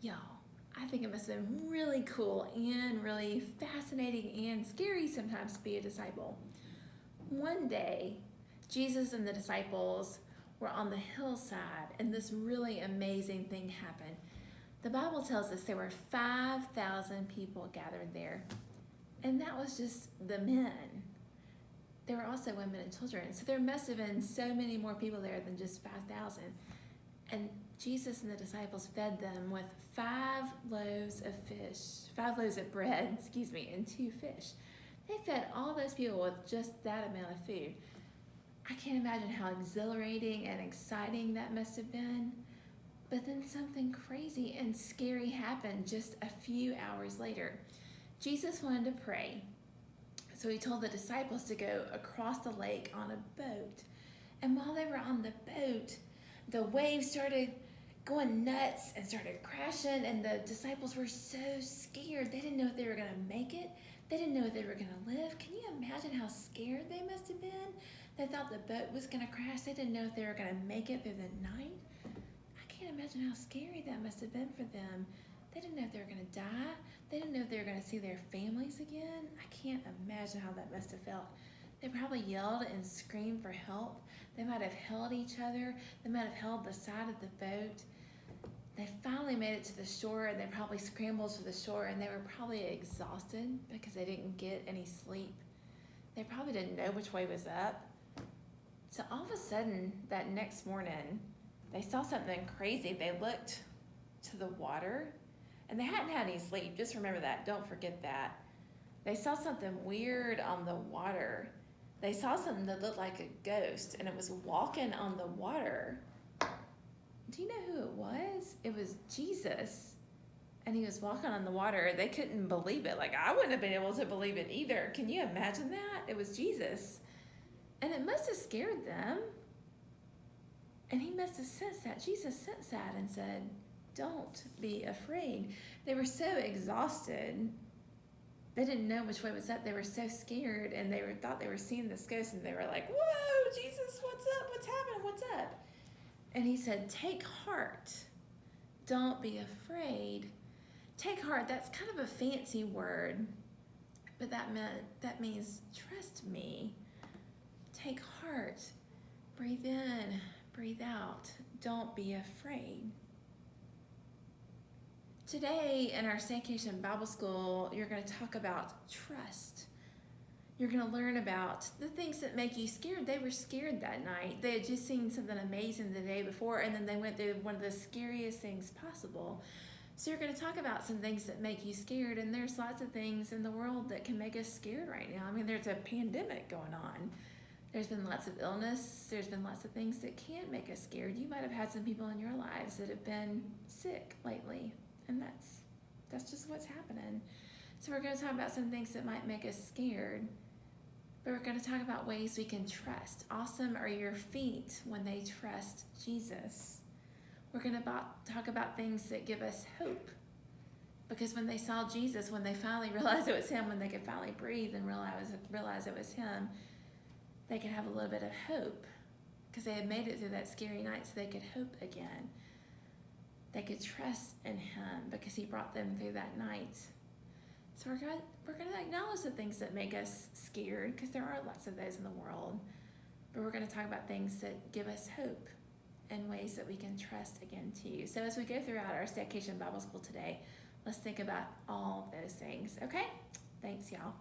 Y'all, I think it must have been really cool and really fascinating and scary sometimes to be a disciple. One day, Jesus and the disciples were on the hillside, and this really amazing thing happened. The Bible tells us there were 5,000 people gathered there, and that was just the men. There were also women and children, so there must have been so many more people there than just 5,000. And Jesus and the disciples fed them with 5 loaves of bread, and 2 fish. They fed all those people with just that amount of food. I can't imagine how exhilarating and exciting that must have been. But then something crazy and scary happened just a few hours later. Jesus wanted to pray, so he told the disciples to go across the lake on a boat. And while they were on the boat, the waves started going nuts and started crashing, and the disciples were so scared. They didn't know if they were going to make it. They didn't know if they were going to live. Can you imagine how scared they must have been? They thought the boat was going to crash. They didn't know if they were going to make it through the night. I can't imagine how scary that must have been for them. They didn't know if they were going to die. They didn't know if they were going to see their families again. I can't imagine how that must have felt. They probably yelled and screamed for help. They might have held each other. They might have held the side of the boat. They finally made it to the shore, and they probably scrambled to the shore, and they were probably exhausted because they didn't get any sleep. They probably didn't know which way was up. So all of a sudden, that next morning, they saw something crazy. They looked to the water, and they hadn't had any sleep. Just remember that. Don't forget that. They saw something weird on the water. They saw something that looked like a ghost, and it was walking on the water. Do you know who it was? It was Jesus, and he was walking on the water. They couldn't believe it. Like, I wouldn't have been able to believe it either. Can you imagine that? It was Jesus, and it must have scared them, and he must have sensed that. Jesus sensed that and said, "Don't be afraid." They were so exhausted. They didn't know which way was up. They were so scared, and they thought they were seeing this ghost, and they were like, "Whoa, Jesus, what's up? What's happening? What's up?" And he said, "Take heart. Don't be afraid." Take heart, that's kind of a fancy word, but that means trust me. Take heart. Breathe in, breathe out. Don't be afraid. Today in our Staycation Bible School, you're going to talk about trust. You're going to learn about the things that make you scared. They were scared that night. They had just seen something amazing the day before, and then they went through one of the scariest things possible. So you're going to talk about some things that make you scared, and there's lots of things in the world that can make us scared right now. I mean, there's a pandemic going on. There's been lots of illness. There's been lots of things that can make us scared. You might have had some people in your lives that have been sick lately, and that's just what's happening. So we're going to talk about some things that might make us scared, but we're going to talk about ways we can trust. Awesome are your feet when they trust Jesus. We're going to talk about things that give us hope, because when they saw Jesus, when they finally realized it was him, when they could finally breathe and realize it was him, they could have a little bit of hope, because they had made it through that scary night, so they could hope again. They could trust in him because he brought them through that night. So we're going to acknowledge the things that make us scared, because there are lots of those in the world. But we're going to talk about things that give us hope and ways that we can trust again too. So as we go throughout our Staycation Bible School today, let's think about all those things, okay? Thanks, y'all.